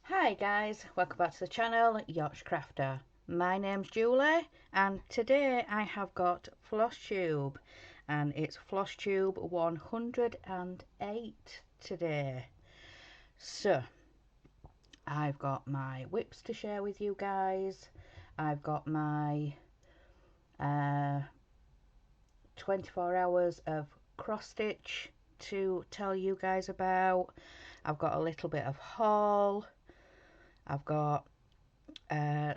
Hi guys, welcome back to the channel, Yacht Crafter. My name's Julie and today I have got Flosstube and it's Flosstube 108 today. So I've got my whips to share with you guys. I've got my 24 hours of cross stitch to tell you guys about. I've got a little bit of haul. I've got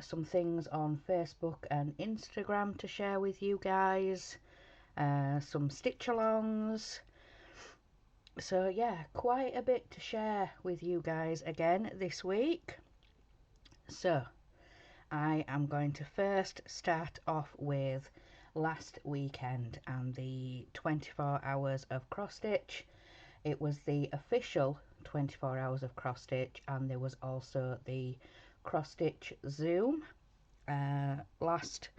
some things on Facebook and Instagram to share with you guys, some stitch alongs. So yeah, quite a bit to share with you guys again this week. So I am going to first start off with last weekend and the 24 hours of cross stitch. It was the official 24 hours of cross stitch, and there was also the cross stitch Zoom last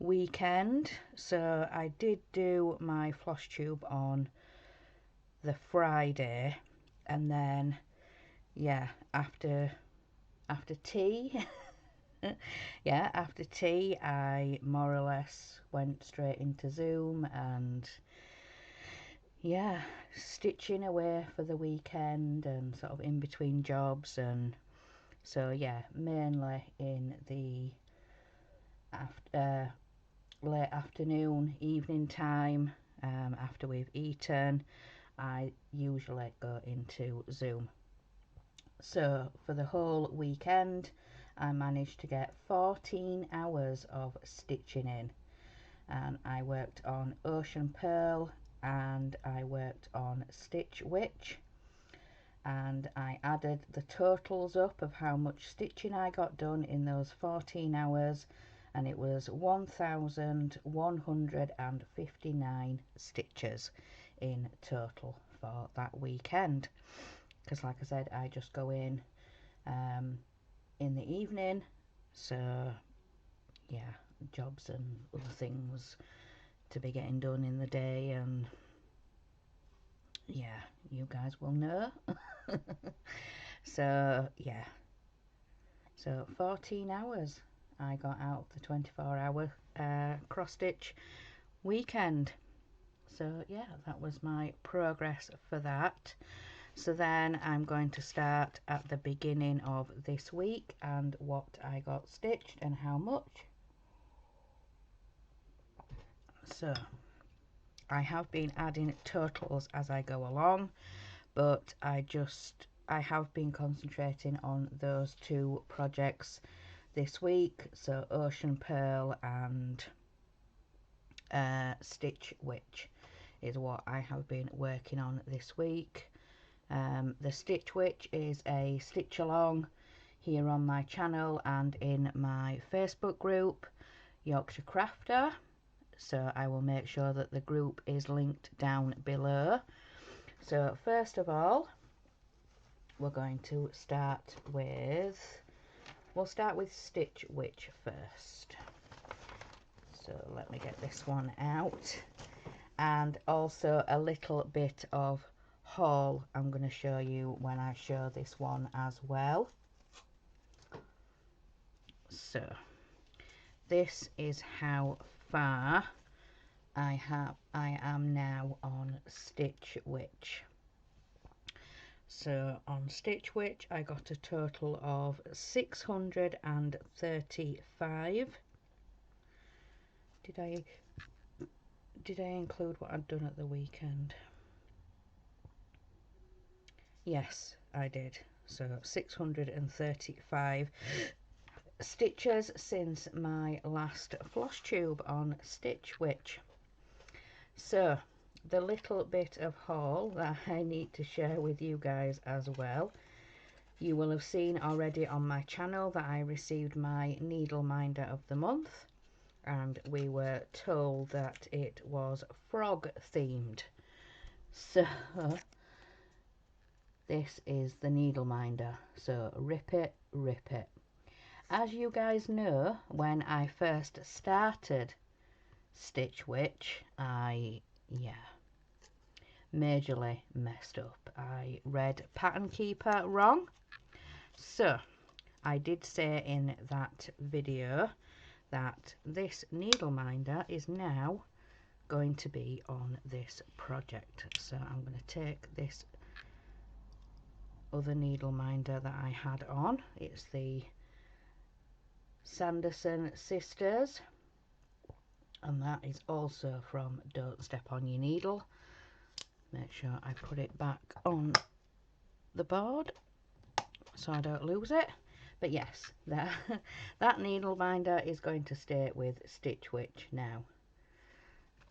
weekend. So I did do my Flosstube on the Friday, and then yeah, after tea after tea I more or less went straight into Zoom and yeah, stitching away for the weekend and sort of in between jobs. And so yeah, mainly in the late afternoon, evening time, after we've eaten, I usually go into Zoom. So for the whole weekend I managed to get 14 hours of stitching in, and I worked on Ocean Pearl and I worked on Stitch Witch, and I added the totals up of how much stitching I got done in those 14 hours, and it was 1,159 stitches in total for that weekend, because like I said, I just go in the evening. So yeah, jobs and other things to be getting done in the day, and yeah, you guys will know. So yeah, so 14 hours I got out of the 24-hour cross stitch weekend. So yeah, that was my progress for that. So then I'm going to start at the beginning of this week and what I got stitched and how much. So I have been adding totals as I go along, but I have been concentrating on those two projects this week. So Ocean Pearl and Stitch Witch is what I have been working on this week. The Stitch Witch is a stitch along here on my channel and in my Facebook group, Yorkshire Crafter. So I will make sure that the group is linked down below. So first of all, we're going to start with, Stitch Witch first. So let me get this one out, and also a little bit of haul I'm going to show you when I show this one as well. So this is how far I am now on Stitch Witch. So on Stitch Witch I got a total of 635. Did I include what I'd done at the weekend? Yes, I did. So 635 stitches since my last Flosstube on Stitch Witch. So the little bit of haul that I need to share with you guys as well. You will have seen already on my channel that I received my needle minder of the month, and we were told that it was frog themed. So this is the needle minder. So rip it, rip it. as you guys know, when I first started Stitch Witch, I majorly messed up. I read Pattern Keeper wrong. So I did say in that video that this needle minder is now going to be on this project. So I'm going to take this other needle minder that I had on. It's the Sanderson Sisters, and that is also from Don't Step on Your Needle. Make sure I put it back on the board so I don't lose it. But yes, that needle binder is going to stay with Stitch Witch now.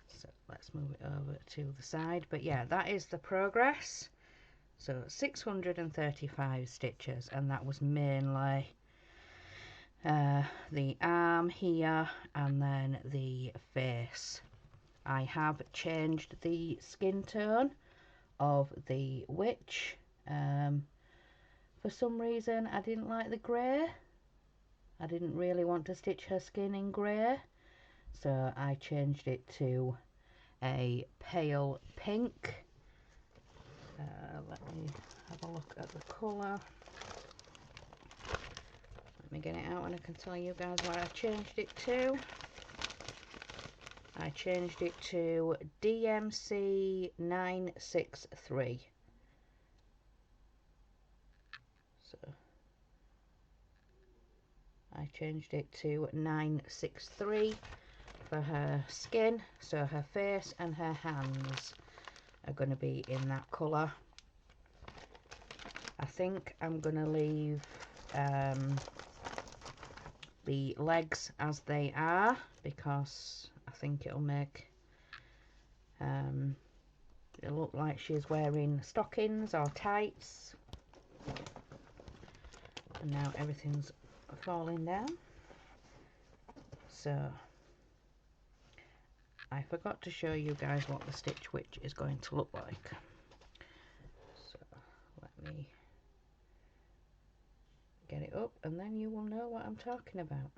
So let's move it over to the side. But yeah, that is the progress. So 635 stitches, and that was mainly the arm here and then the face. I have changed the skin tone of the witch. For some reason I didn't like the grey. I didn't really want to stitch her skin in grey, so I changed it to a pale pink. Let me have a look at the colour. Let me get it out and I can tell you guys what I changed it to. I changed it to DMC 963. So I changed it to 963 for her skin, so her face and her hands are going to be in that colour. I think I'm going to leave the legs as they are, because I think it'll make it look like she's wearing stockings or tights. And now everything's falling down. So I forgot to show you guys what the Stitch Witch is going to look like. So let me get it up and then you will know what I'm talking about.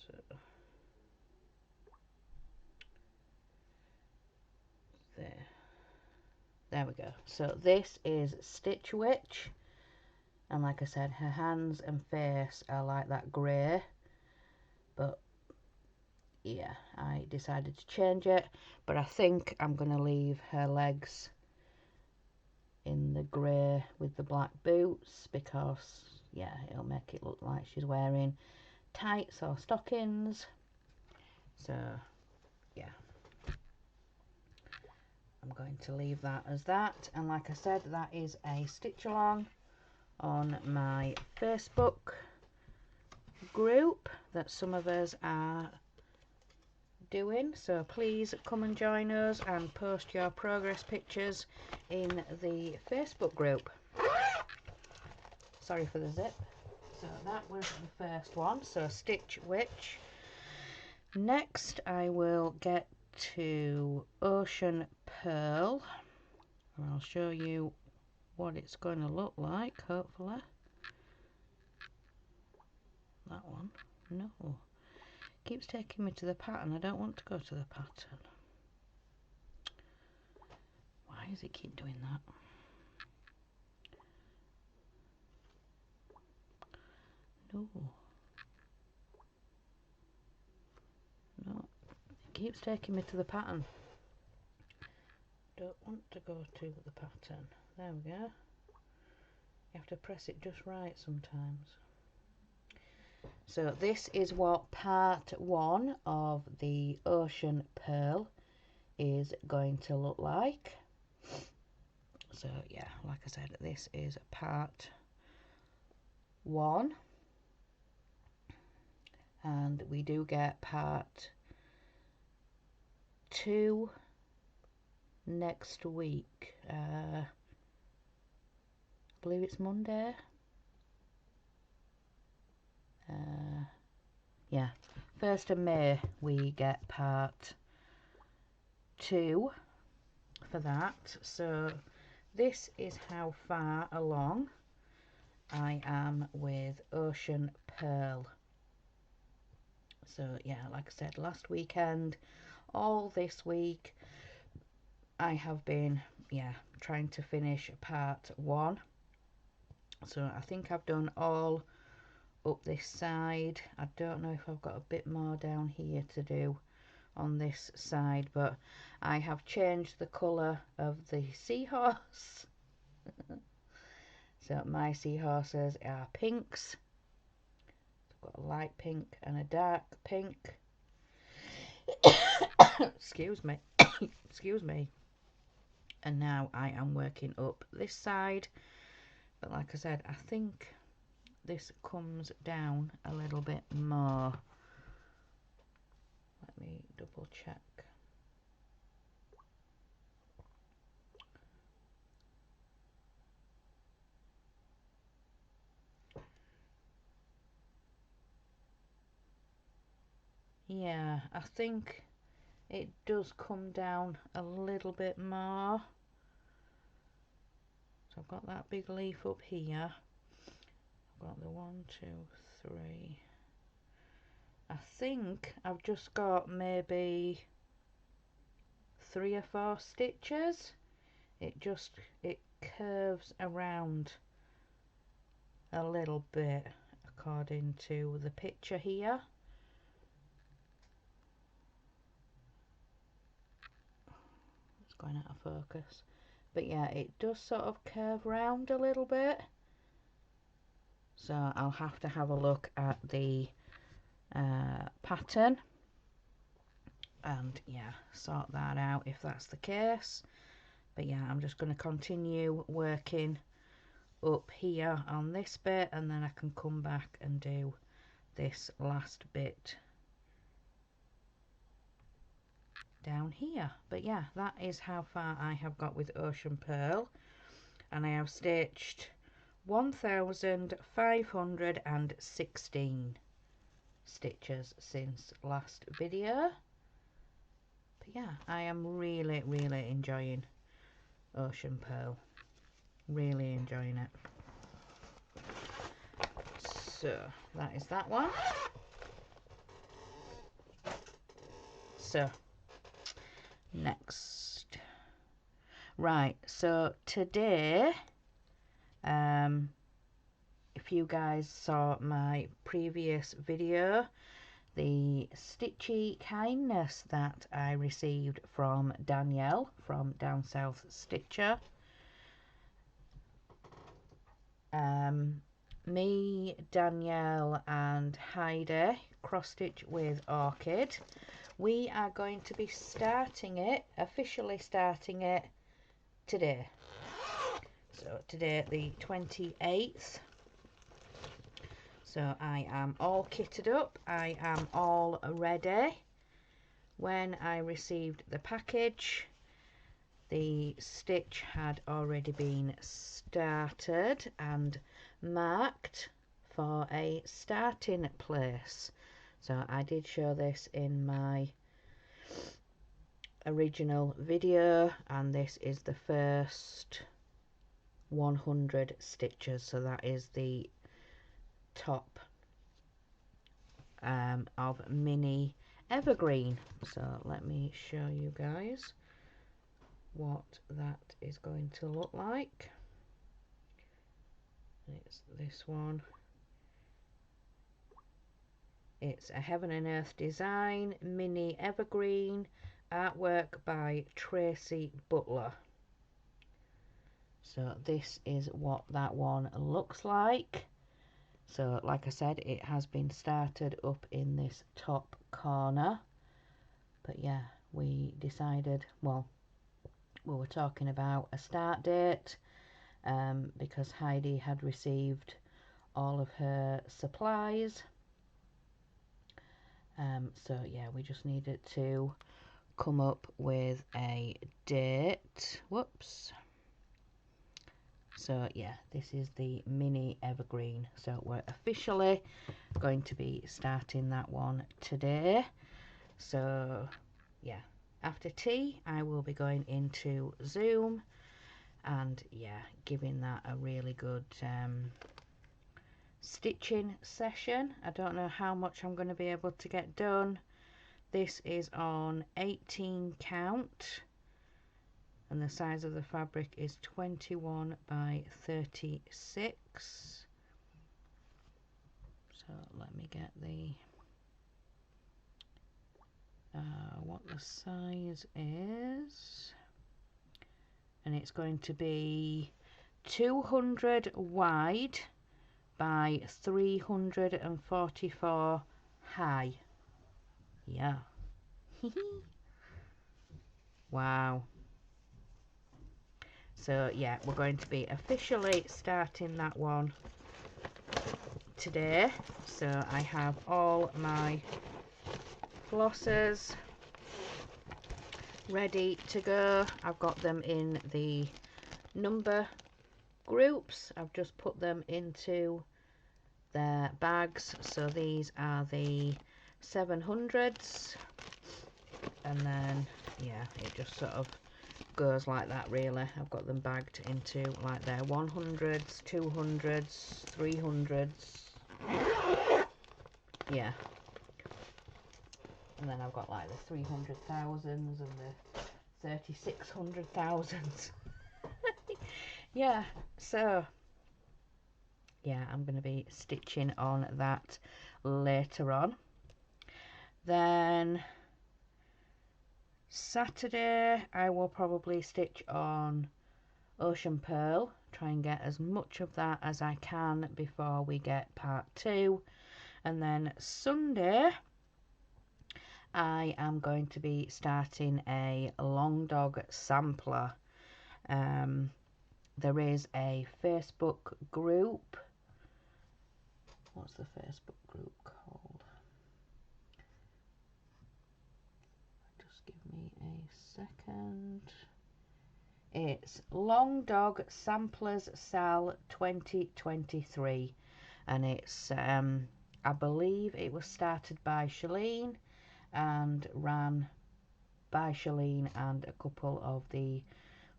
So there we go. So this is Stitch Witch, and like I said, her hands and face are like that grey, but yeah, I decided to change it. But I think I'm going to leave her legs in the grey with the black boots, because yeah, it'll make it look like she's wearing tights or stockings. So yeah, I'm going to leave that as that. And like I said, that is a stitch along on my Facebook group that some of us are doing, so please come and join us and post your progress pictures in the Facebook group. Sorry for the zip. So that was the first one, so Stitch Witch. Next I will get to Ocean Pearl, and I'll show you what it's going to look like, hopefully. That one, no, keeps taking me to the pattern. I don't want to go to the pattern. Why does it keep doing that? No, it keeps taking me to the pattern. Don't want to go to the pattern. There we go. You have to press it just right sometimes. So this is what part 1 of the Ocean Pearl is going to look like. So yeah, like I said, this is part 1, and we do get part 2 next week. I believe it's Monday. Yeah, 1st of May we get part 2 for that. So this is how far along I am with Ocean Pearl. So yeah, like I said, last weekend, all this week, I have been, yeah, trying to finish part 1. So I think I've done all up this side. I don't know if I've got a bit more down here to do on this side, but I have changed the colour of the seahorse. So my seahorses are pinks. I've got a light pink and a dark pink. Excuse me. Excuse me. And now I am working up this side, but like I said, I think this comes down a little bit more. Let me double check. Yeah, I think it does come down a little bit more. So I've got that big leaf up here. I've got the 1, 2, 3. I think I've just got maybe 3 or 4 stitches. It curves around a little bit according to the picture here. It's going out of focus, but yeah, it does sort of curve round a little bit, so I'll have to have a look at the pattern and yeah, sort that out if that's the case. But yeah, I'm just going to continue working up here on this bit, and then I can come back and do this last bit down here. But yeah, that is how far I have got with Ocean Pearl, and I have stitched 1516 stitches since last video. But yeah, I am really enjoying Ocean Pearl, really enjoying it. So that is that one. So next, right, so today, if you guys saw my previous video, the stitchy kindness that I received from Danielle from Down South Stitcher, me, Danielle and Heidi cross stitch with Orchid. We are going to be officially starting it today. So today the 28th. So I am all kitted up, I am all ready. When I received the package, the stitch had already been started and marked for a starting place. So I did show this in my original video, and this is the first 100 stitches, so that is the top of mini evergreen. So let me show you guys what that is going to look like. It's this one. It's a Heaven and Earth design mini evergreen, artwork by Tracy Butler. So this is what that one looks like. So like I said, it has been started up in this top corner. But yeah, we decided, well, we were talking about a start date because Heidi had received all of her supplies. So yeah, we just needed to come up with a date. Whoops. So yeah, this is the mini evergreen. So we're officially going to be starting that one today. So yeah, after tea I will be going into Zoom and yeah, giving that a really good stitching session. I don't know how much I'm going to be able to get done. This is on 18 count and the size of the fabric is 21 by 36. So let me get the what the size is, and it's going to be 200 wide by 344 high. Yeah. Wow. So yeah, we're going to be officially starting that one today. So I have all my flossers ready to go. I've got them in the number groups. I've just put them into their bags. So these are the 700s, and then yeah, it just sort of goes like that really. I've got them bagged into like their 100s, 200s, 300s. Yeah. And then I've got like the 300,000s and the 3600,000s. Yeah, so yeah, I'm going to be stitching on that later on. Then Saturday I will probably stitch on Ocean Pearl, try and get as much of that as I can before we get part 2. And then Sunday I am going to be starting a long dog sampler. There is a Facebook group. What's the Facebook group called? Just give me a second. It's Long Dog Samplers Sal 2023, and it's I believe it was started by Shalene and ran by Shalene and a couple of the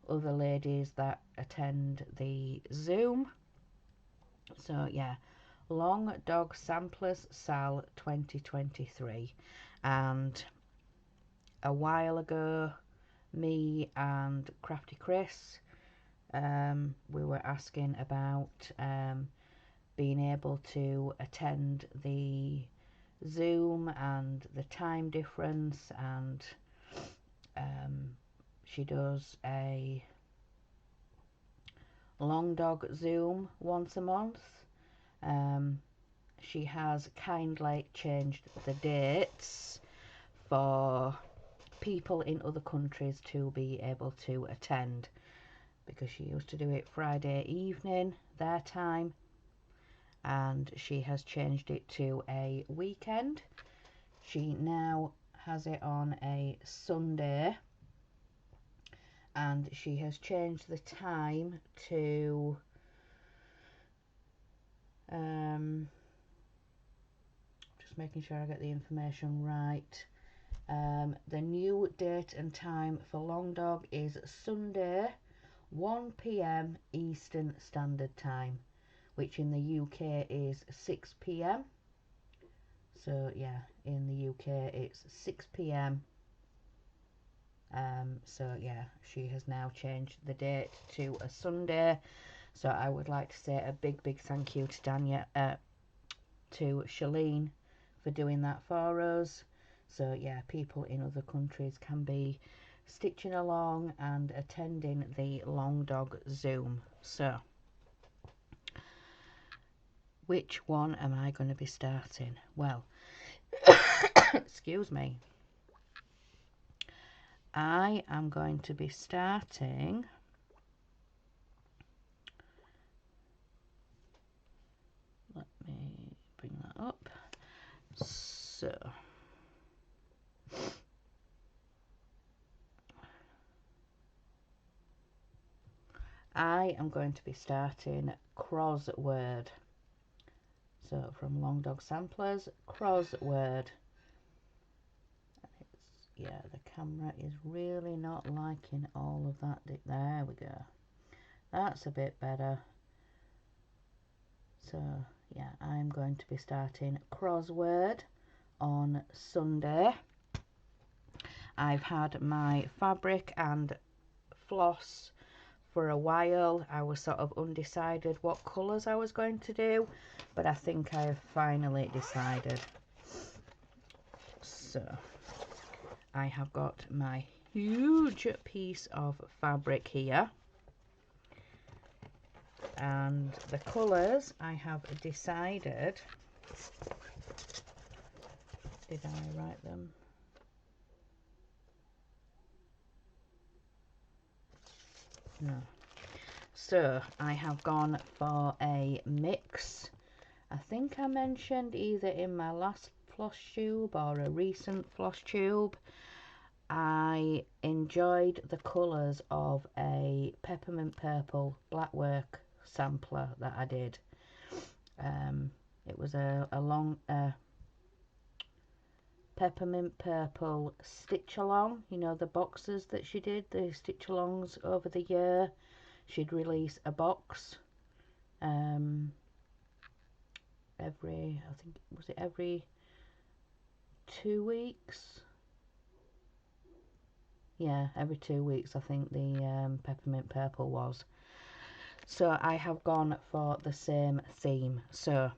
other ladies that attend the Zoom. So yeah, Long Dog Samplers Sal 2023. And a while ago, me and Crafty Chris, we were asking about being able to attend the Zoom and the time difference, and she does a long dog Zoom once a month. She has kindly changed the dates for people in other countries to be able to attend, because she used to do it Friday evening their time, and she has changed it to a weekend. She now has it on a Sunday, and she has changed the time to just making sure I get the information right. The new date and time for Long Dog is Sunday 1 PM Eastern Standard Time, which in the UK is 6 PM. So yeah, in the UK it's 6 PM. So yeah, she has now changed the date to a Sunday. So I would like to say a big thank you to to Shalene for doing that for us. So yeah, people in other countries can be stitching along and attending the Long Dog Zoom. So which one am I going to be starting? Well, excuse me. I am going to be starting let me bring that up. So I am going to be starting crossword. So from Long Dog Samplers, crossword. Yeah, the camera is really not liking all of that. There we go. That's a bit better. So yeah, I'm going to be starting crossword on Sunday. I've had my fabric and floss for a while. I was sort of undecided what colours I was going to do, but I think I have finally decided. So I have got my huge piece of fabric here, and the colours I have decided. Did I write them? No. So I have gone for a mix. I think I mentioned either in my last Flosstube or a recent Flosstube, I enjoyed the colours of a peppermint purple blackwork sampler that I did. It was a long peppermint purple stitch along, you know, the boxes that she did, the stitch alongs over the year. She'd release a box every, I think, was it every 2 weeks? Yeah, every 2 weeks I think the peppermint purple was. So I have gone for the same theme. So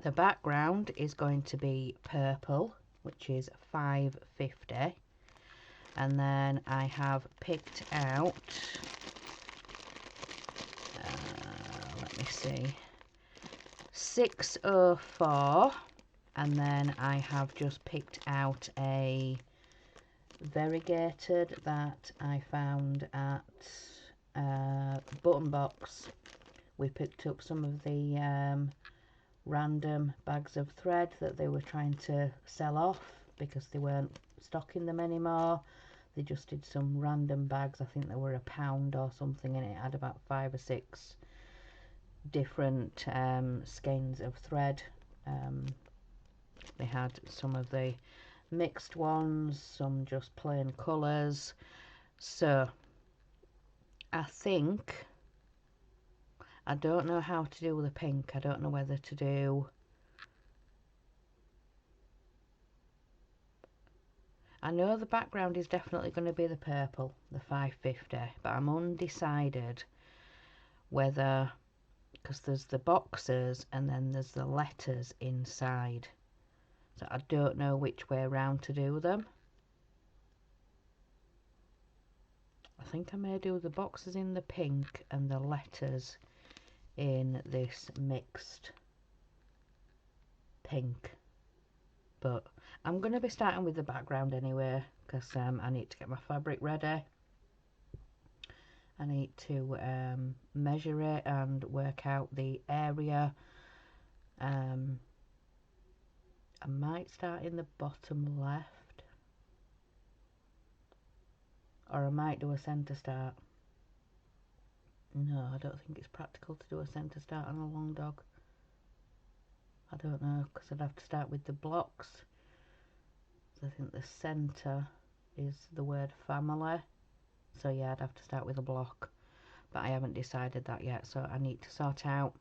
the background is going to be purple, which is £5.50, and then I have picked out let me see, 604, and then I have just picked out a variegated that I found at Button Box. We picked up some of the random bags of thread that they were trying to sell off because they weren't stocking them anymore. They just did some random bags. I think they were £1 or something, and it had about 5 or 6 different skeins of thread. They had some of the mixed ones, some just plain colours. So I think, I don't know how to do the pink. I don't know whether to do, I know the background is definitely going to be the purple, the £5.50, but I'm undecided whether, because there's the boxes and then there's the letters inside, so I don't know which way around to do them. I think I may do the boxes in the pink and the letters in this mixed pink, but I'm going to be starting with the background anyway, because I need to get my fabric ready. I need to measure it and work out the area. I might start in the bottom left, or I might do a centre start. No, I don't think it's practical to do a centre start on a long dog. I don't know, because I'd have to start with the blocks. So I think the centre is the word family. So yeah, I'd have to start with a block. But I haven't decided that yet, so I need to sort out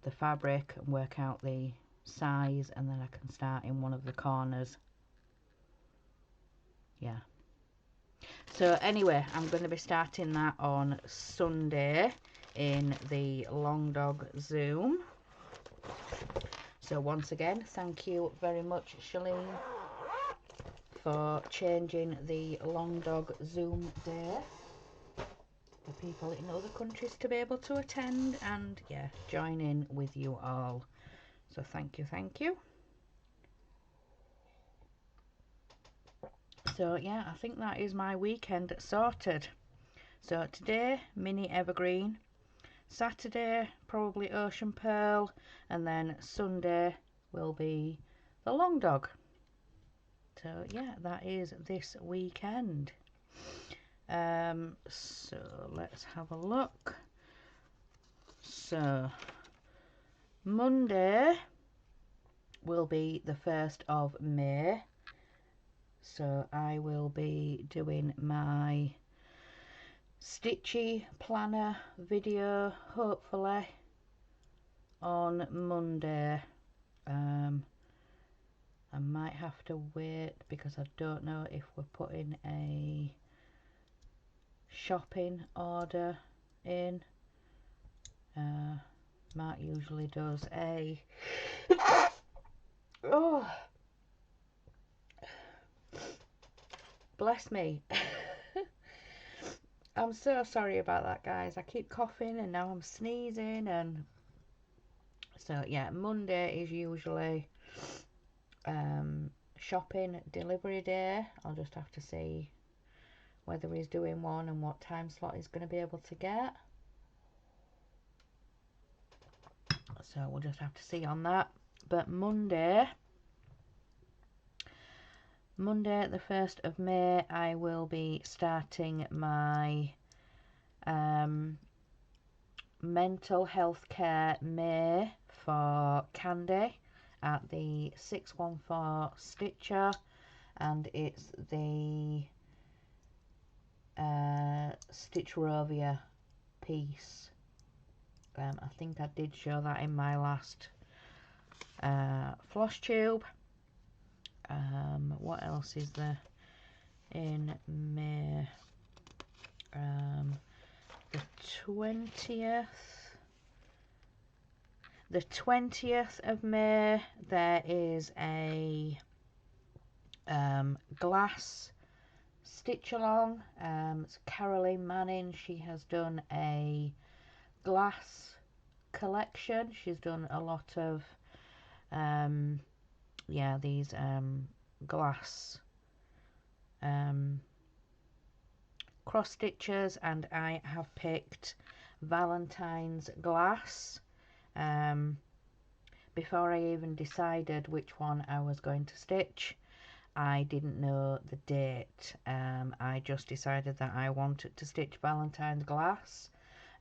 the fabric and work out the size, and then I can start in one of the corners. Yeah. So anyway, I'm going to be starting that on Sunday in the Long Dog Zoom. So once again, thank you very much, Shalene, for changing the Long Dog Zoom day for people in other countries to be able to attend and, yeah, join in with you all. So thank you, thank you. So yeah, I think that is my weekend sorted. So today, mini evergreen. Saturday, probably ocean pearl. And then Sunday will be the long dog. So yeah, that is this weekend. So let's have a look. So Monday will be the 1st of May. So I will be doing my stitchy planner video, hopefully on Monday. I might have to wait because I don't know if we're putting a shopping order in. Mark usually does a oh, bless me. I'm so sorry about that, guys. I keep coughing and now I'm sneezing, and so yeah, Monday is usually shopping delivery day. I'll just have to see whether he's doing one and what time slot he's going to be able to get. So we'll just have to see on that. But Monday the 1st of May, I will be starting my mental health care May for Candy at the 614 Stitcher, and it's the Stitchrovia piece. I think I did show that in my last Flosstube. What else is there in May? The 20th of May, there is a glass stitch along. It's Caroline Manning. She has done a glass collection. She's done a lot of these glass cross stitches, and I have picked Valentine's glass. Before I even decided which one I was going to stitch, I didn't know the date. I just decided that I wanted to stitch Valentine's glass,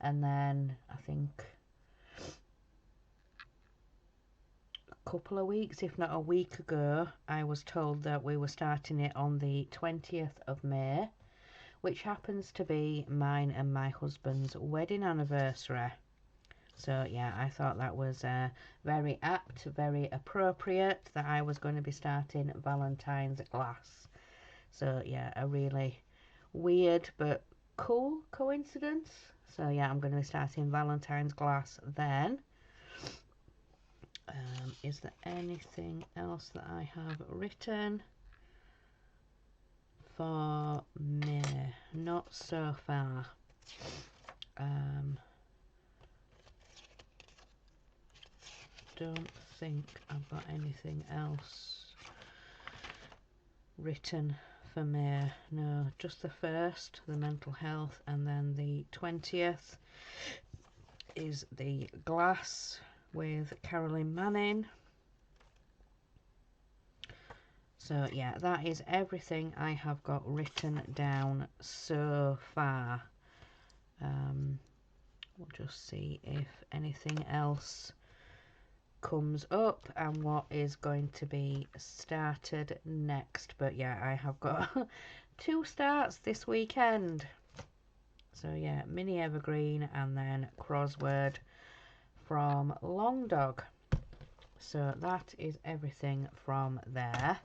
and then I think a couple of weeks, if not a week ago, I was told that we were starting it on the 20th of May, which happens to be mine and my husband's wedding anniversary. So yeah, I thought that was very apt, very appropriate that I was going to be starting Valentine's glass. So yeah, a really weird but cool coincidence. So yeah, I'm going to be starting Valentine's glass then. Is there anything else that I have written for May? Not so far. Don't think I've got anything else written for May. No, just the 1st, the mental health, and then the 20th is the glass with Caroline Manning. So yeah, that is everything I have got written down so far. We'll just see if anything else comes up and what is going to be started next. But yeah, I have got 2 starts this weekend. So yeah, mini evergreen and then crossword from Long Dog. So that is everything from there.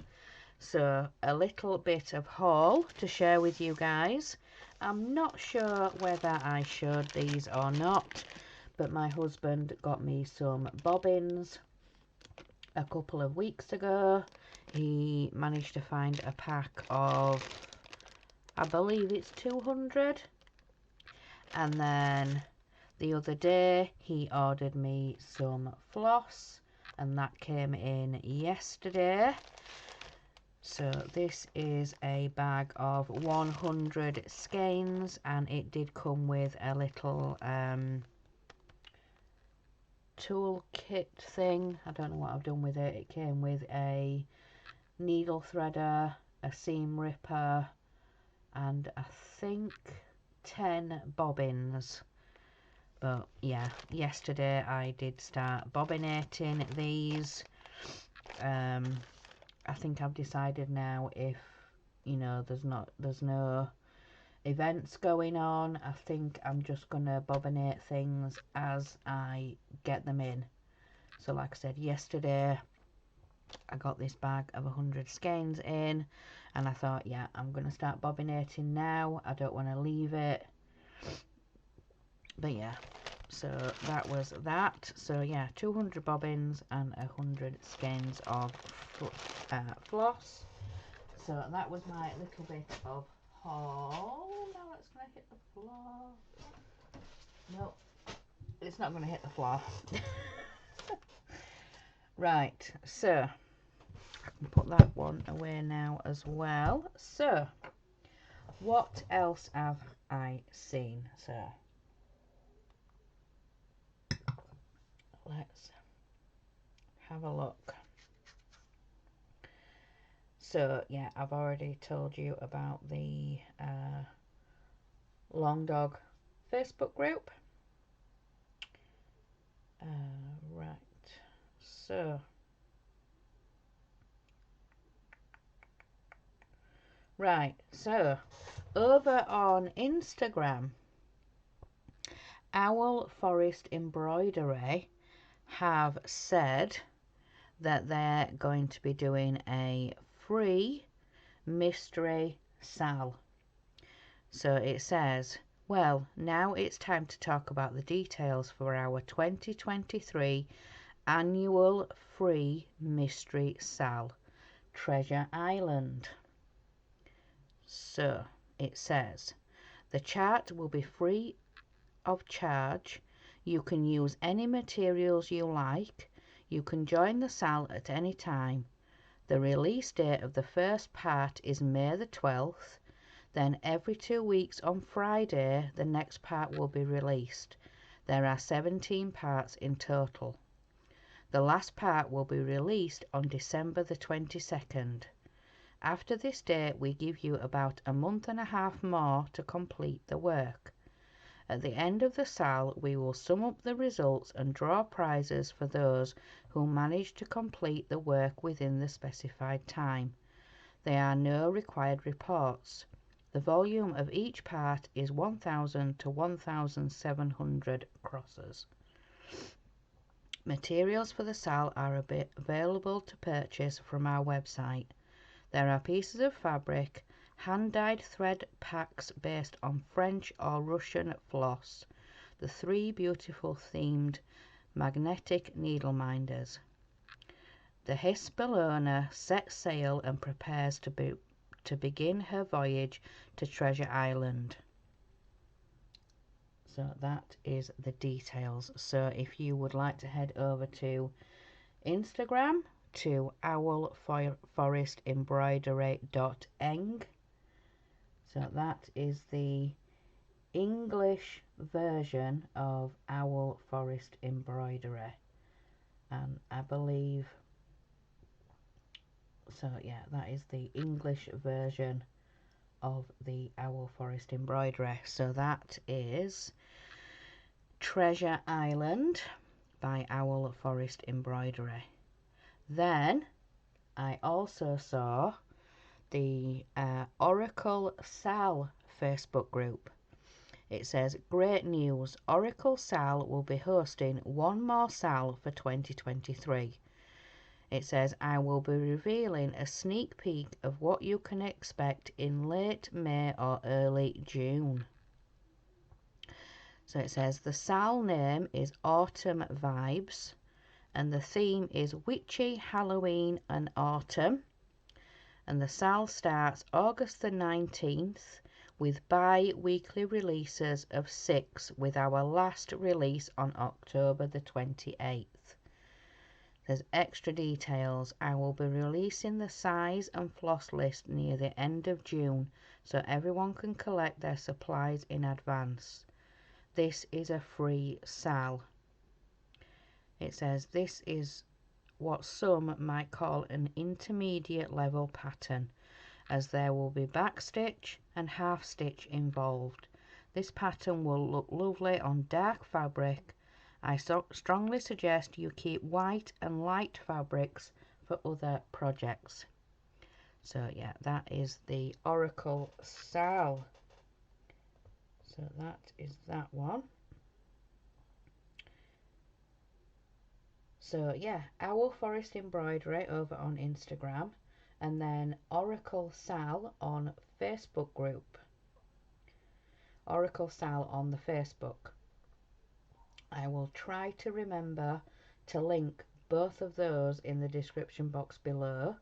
So a little bit of haul to share with you guys. I'm not sure whether I showed these or not, but my husband got me some bobbins a couple of weeks ago. He managed to find a pack of, I believe it's 200. And then the other day he ordered me some floss, and that came in yesterday. So this is a bag of 100 skeins, and it did come with a little tool kit thing. I don't know what I've done with it. It came with a needle threader, a seam ripper, and I think 10 bobbins. But yeah, yesterday I did start bobbinating these. I think I've decided now, if you know there's no events going on, I think I'm just gonna bobbinate things as I get them in. So like I said, yesterday I got this bag of 100 skeins in, and I thought, yeah, I'm going to start bobbinating now. I don't want to leave it. But yeah, so that was that. So yeah, 200 bobbins and 100 skeins of floss. So that was my little bit of haul. Now it's going to hit the floor. No, it's not going to hit the floor. Right, so I can put that one away now as well. So what else have I seen? So let's have a look. So yeah, I've already told you about the Long Dog Facebook group. Right, so over on Instagram, Owl Forest Embroidery have said that they're going to be doing a free mystery sal. So it says, well, now it's time to talk about the details for our 2023 annual free mystery sal, Treasure Island. So it says, the chart will be free of charge. You can use any materials you like. You can join the sal at any time. The release date of the first part is May the 12th. Then every 2 weeks on Friday, the next part will be released. There are 17 parts in total. The last part will be released on December the 22nd. After this date, we give you about a month and a half more to complete the work. At the end of the sal, we will sum up the results and draw prizes for those who manage to complete the work within the specified time. There are no required reports. The volume of each part is 1,000 to 1,700 crosses. Materials for the sal are available to purchase from our website. There are pieces of fabric, hand-dyed thread packs based on French or Russian floss, the 3 beautiful themed magnetic needle minders. The Hispelona sets sail and prepares to begin her voyage to Treasure Island. So that is the details. So if you would like to head over to Instagram to owlforestembroidery.eng. So that is the English version of Owl Forest Embroidery, and I believe so. Yeah, that is the English version of the Owl Forest Embroidery. So that is Treasure Island by Owl Forest Embroidery. Then I also saw the Oracle Sal Facebook group. It says, great news, Oracle Sal will be hosting one more Sal for 2023. It says, I will be revealing a sneak peek of what you can expect in late May or early June. So it says, the Sal name is Autumn Vibes, and the theme is Witchy, Halloween and Autumn. And the Sal starts August the 19th with bi-weekly releases of 6, with our last release on October the 28th. There's extra details. I will be releasing the size and floss list near the end of June so everyone can collect their supplies in advance. This is a free sal. It says this is what some might call an intermediate level pattern, as there will be backstitch and half stitch involved. This pattern will look lovely on dark fabric. I strongly suggest you keep white and light fabrics for other projects. So yeah, that is the Oracle Sal. So that is that one. So yeah, Owl Forest Embroidery over on Instagram, and then Oracle Sal on Facebook group. Oracle Sal on the Facebook. I will try to remember to link both of those in the description box below.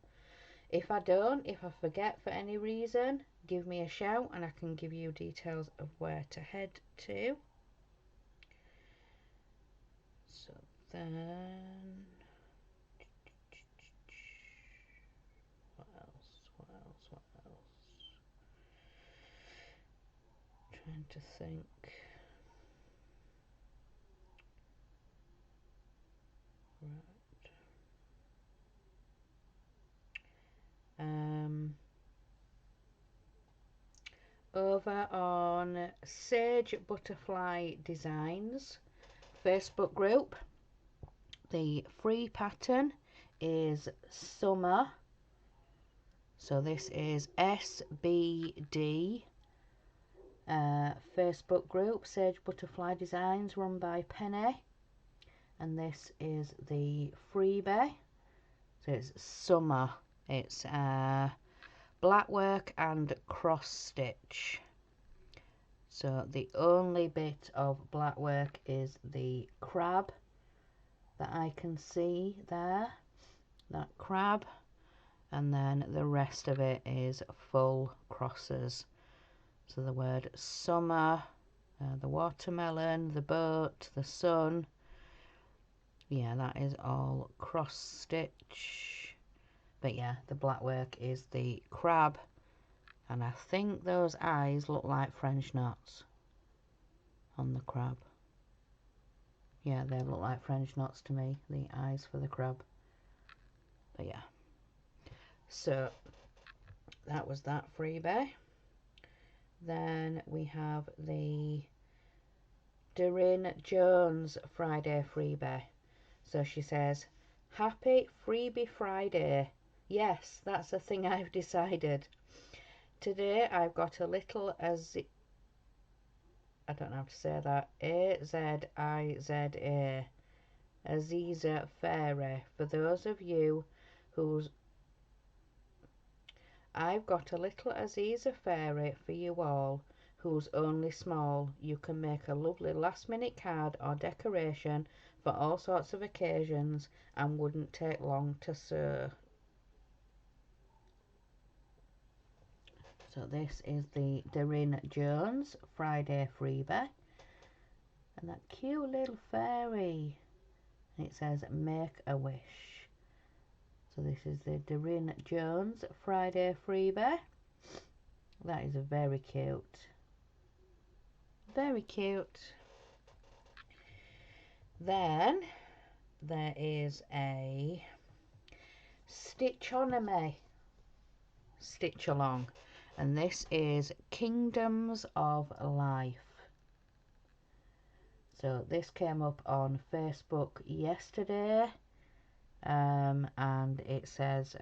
If I don't, if I forget for any reason, give me a shout and I can give you details of where to head to. So then, what else? Trying to think. Right. Over on Sage Butterfly Designs Facebook group, the free pattern is Summer. So this is SBD Facebook group, Sage Butterfly Designs, run by Penny. And this is the freebie. So it's Summer. It's black work and cross stitch. So the only bit of black work is the crab that I can see there, that crab, and then the rest of it is full crosses. So the word summer, the watermelon, the boat, the sun, yeah, that is all cross stitch. But yeah, the black work is the crab, and I think those eyes look like French knots on the crab. Yeah, they look like French knots to me, the eyes for the crab. But yeah, so that was that freebie. Then we have the Doreen Jones Friday freebie. So she says, happy freebie Friday. Yes, that's a thing I've decided. Today I've got a little I don't know how to say that, Aziza, Aziza Fairy. For those of you who's I've got a little Aziza Fairy for you all who's only small. You can make a lovely last minute card or decoration for all sorts of occasions and wouldn't take long to sew. So this is the Doreen Jones Friday freebie. And that cute little fairy. And it says make a wish. So this is the Doreen Jones Friday freebie. That is very cute. Very cute. Then there is a Stitchonomy stitch along, and this is Kingdoms of Life. So this came up on Facebook yesterday, and it says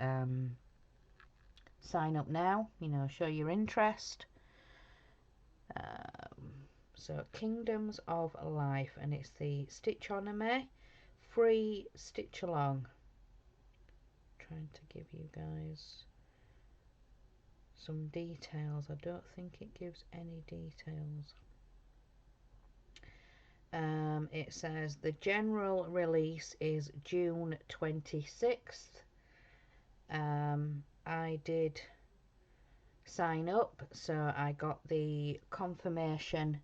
sign up now, you know, show your interest. So Kingdoms of Life, and it's the Stitchonomy free stitch along. Trying to give you guys some details. I don't think it gives any details. It says the general release is June 26th. I did sign up, so I got the confirmation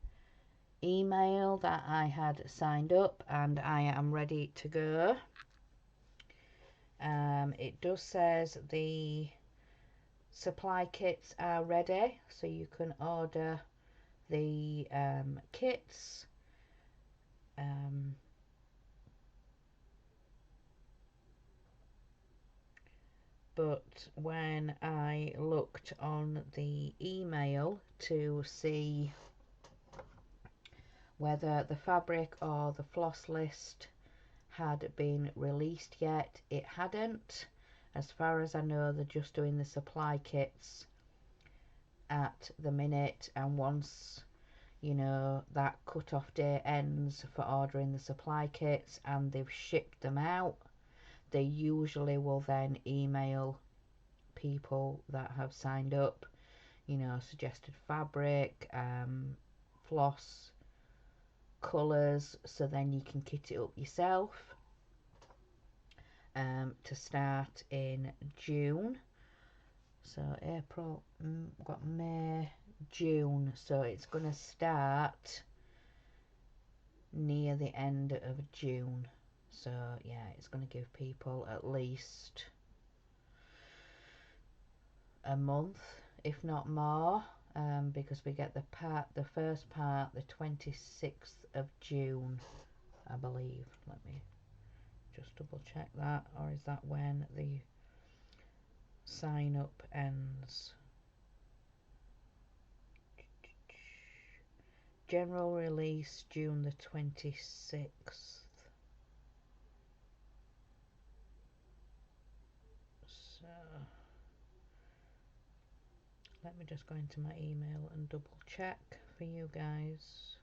email that I had signed up and I am ready to go. It does says the supply kits are ready, so you can order the kits. But when I looked on the email to see whether the fabric or the floss list had been released yet, it hadn't. As far as I know, they're just doing the supply kits at the minute, and once you know, that cut-off date ends for ordering the supply kits and they've shipped them out, they usually will then email people that have signed up, you know, suggested fabric, floss, colours, so then you can kit it up yourself, to start in June. So April, we've got May, June, so it's going to start near the end of June. So yeah, it's going to give people at least a month, if not more, because we get the first part, the 26th of June, I believe. Let me just double check that, or is that when the sign up ends? General release June the 26th. So let me just go into my email and double check for you guys.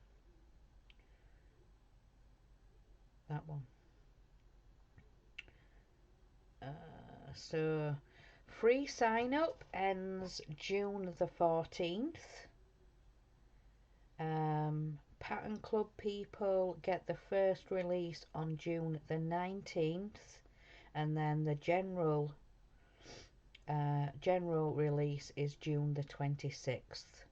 That one. So free sign up ends June the 14th. Pattern Club people get the first release on June the 19th, and then the general release is June the 26th.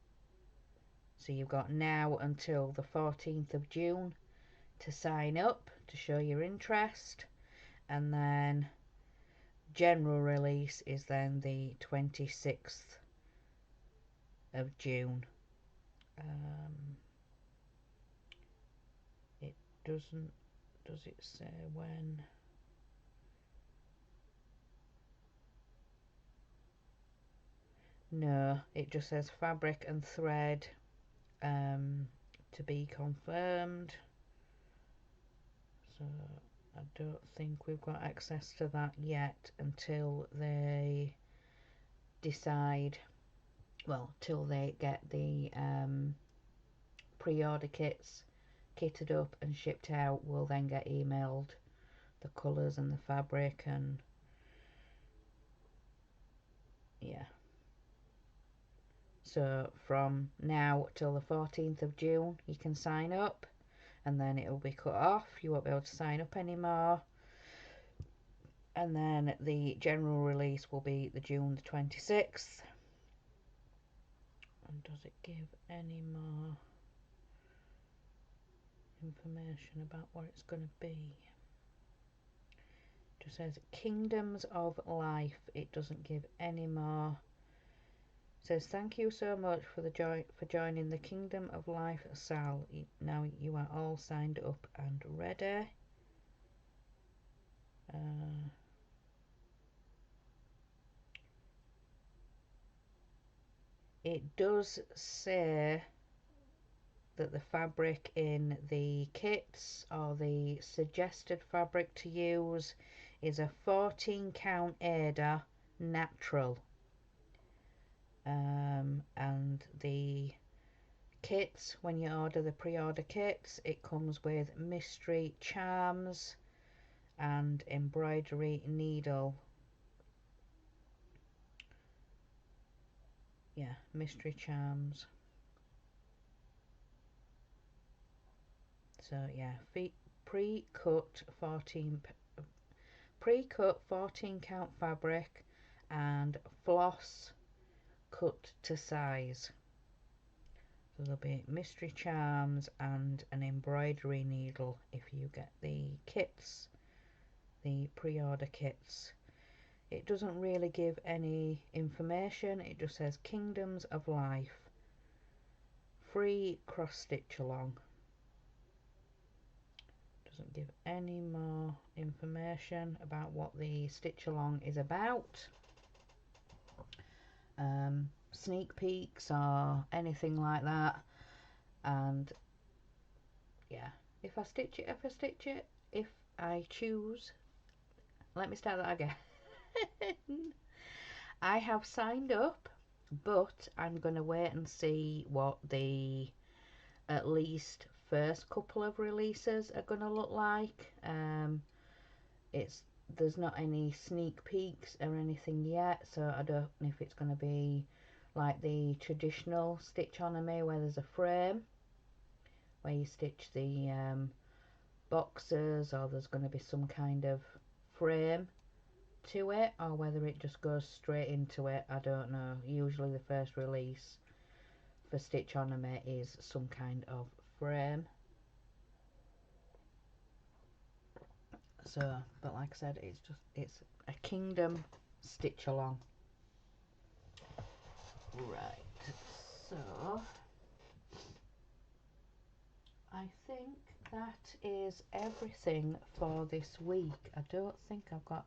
So you've got now until the 14th of June to sign up to show your interest, and then general release is then the 26th of June. It doesn't, does it say when? No, it just says fabric and thread to be confirmed. So I don't think we've got access to that yet until they decide, well, till they get the pre-order kits kitted up and shipped out. We'll then get emailed the colours and the fabric, and yeah. So from now till the 14th of June you can sign up, and then it will be cut off. You won't be able to sign up anymore, and then the general release will be the June the 26th. And does it give any more information about what it's going to be? It just says Kingdoms of Life. It doesn't give any more. It says thank you so much for joining the Kingdom of Life, Sal. Now you are all signed up and ready. It does say that the fabric in the kits, or the suggested fabric to use, is a 14 count Aida natural, and the kits, when you order the pre-order kits, it comes with mystery charms and embroidery needle. Yeah, mystery charms. So yeah, pre-cut 14 count fabric and floss cut to size. So there'll be mystery charms and an embroidery needle if you get the kits, the pre-order kits. It doesn't really give any information. It just says Kingdoms of Life, free cross stitch along. Doesn't give any more information about what the stitch along is about, sneak peeks or anything like that. And yeah, if I choose, let me start that again. I have signed up, but I'm going to wait and see what the at least first couple of releases are going to look like. There's not any sneak peeks or anything yet, so I don't know if it's going to be like the traditional stitch on me where there's a frame where you stitch the boxes, or there's going to be some kind of frame to it, or whether it just goes straight into it. I don't know. Usually the first release for Stitch on me is some kind of frame. So, but like I said, it's a kingdom stitch along. Right, so I think that is everything for this week. I don't think I've got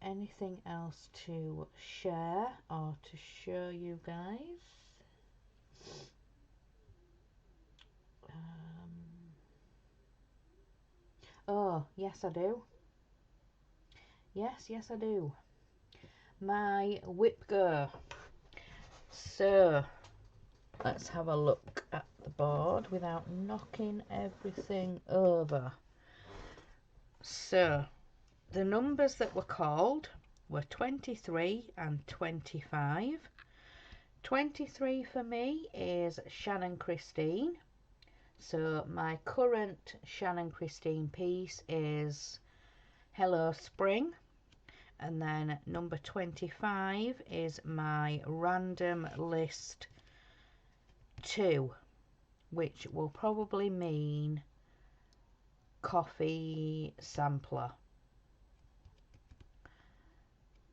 anything else to share or to show you guys. Oh, yes I do. Yes I do. My whip go. So, let's have a look at the board without knocking everything over. So, the numbers that were called were 23 and 25. 23 for me is Shannon Christine. So my current Shannon Christine piece is Hello Spring. And then number 25 is my random list 2, which will probably mean coffee sampler.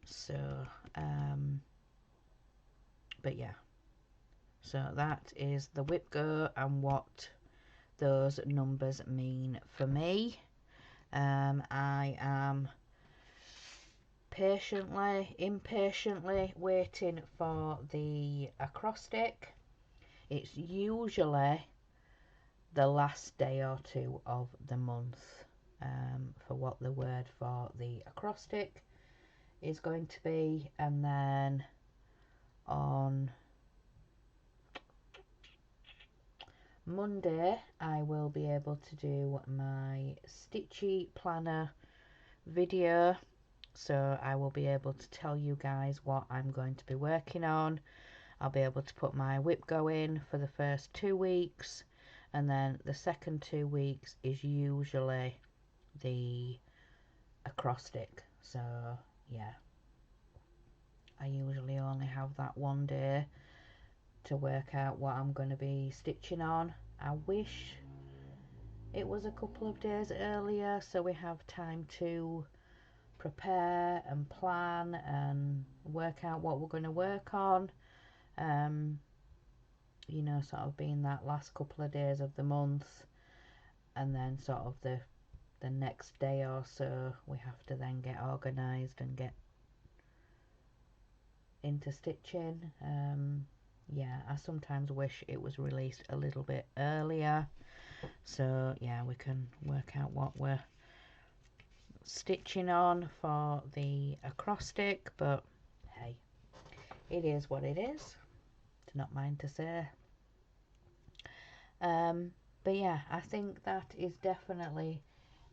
So, but yeah, so that is the whip go and what those numbers mean for me. I am impatiently waiting for the acrostic. It's usually the last day or two of the month for what the word for the acrostic is going to be, and then on Monday I will be able to do my Stitchy Planner video, so I will be able to tell you guys what I'm going to be working on. I'll be able to put my whip go in for the first 2 weeks, and then the second 2 weeks is usually the acrostic. So yeah, I usually only have that one day to work out what I'm going to be stitching on. I wish it was a couple of days earlier so we have time to prepare and plan and work out what we're going to work on. You know, sort of being that last couple of days of the month, and then sort of the next day or so we have to then get organised and get into stitching. Yeah, I sometimes wish it was released a little bit earlier, so yeah, we can work out what we're stitching on for the acrostic, but hey, it is what it is. It's not mine to say. But yeah, I think that is definitely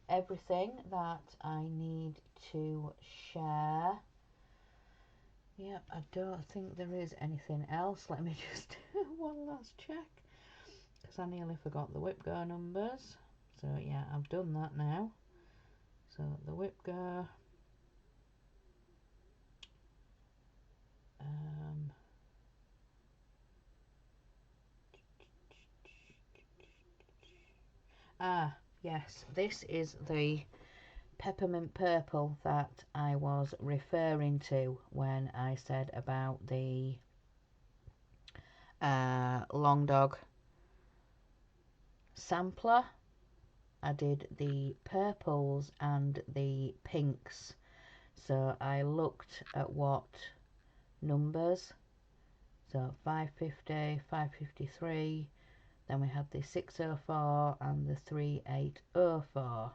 everything that I need to share. Yeah, I don't think there is anything else. Let me just do one last check, because I nearly forgot the whip go numbers. So yeah, I've done that now. So the whip go, yes, this is the peppermint purple that I was referring to when I said about the long dog sampler. I did the purples and the pinks, so I looked at what numbers, so 550, 553, then we had the 604 and the 3804.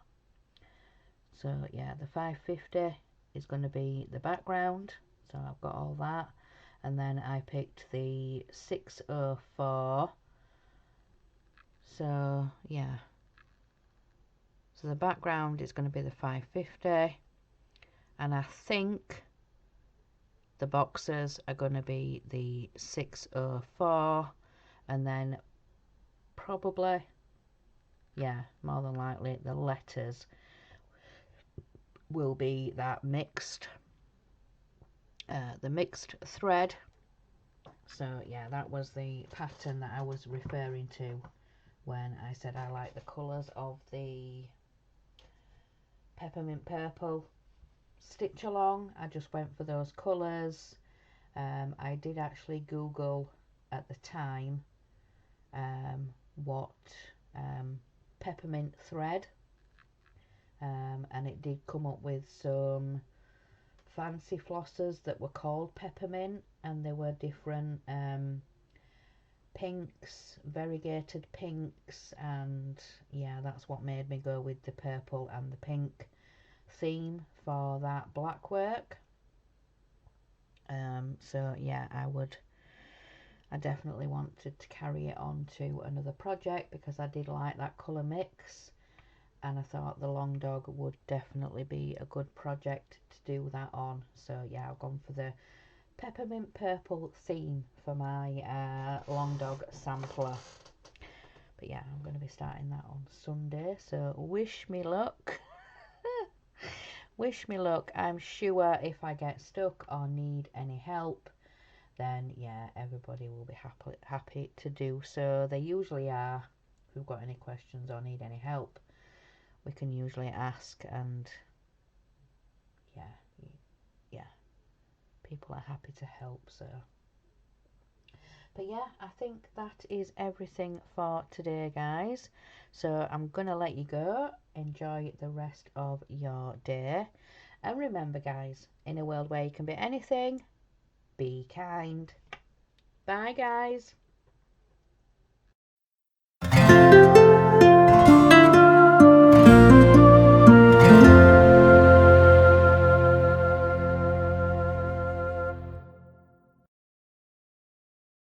So yeah, the 550 is going to be the background, so I've got all that, and then I picked the 604 So yeah, so the background is going to be the 550, and I think the boxes are going to be the 604, and then probably, yeah, more than likely the letters will be that mixed, the mixed thread. So yeah, that was the pattern that I was referring to when I said I like the colours of the peppermint purple stitch along. I just went for those colours. I did actually Google at the time what peppermint thread, and it did come up with some fancy flossers that were called peppermint, and they were different pinks, variegated pinks, and yeah, that's what made me go with the purple and the pink theme for that black work. So yeah, I definitely wanted to carry it on to another project because I did like that colour mix, and I thought the long dog would definitely be a good project to do that on. So yeah, I've gone for the peppermint purple theme for my long dog sampler. But yeah, I'm going to be starting that on Sunday, so wish me luck. Wish me luck. I'm sure if I get stuck or need any help, then yeah, everybody will be happy to do so. They usually are. If we've got any questions or need any help, we can usually ask, and yeah, people are happy to help. So, but yeah, I think that is everything for today, guys. So I'm gonna let you go. Enjoy the rest of your day, and remember, guys, in a world where you can be anything, be kind. Bye, guys.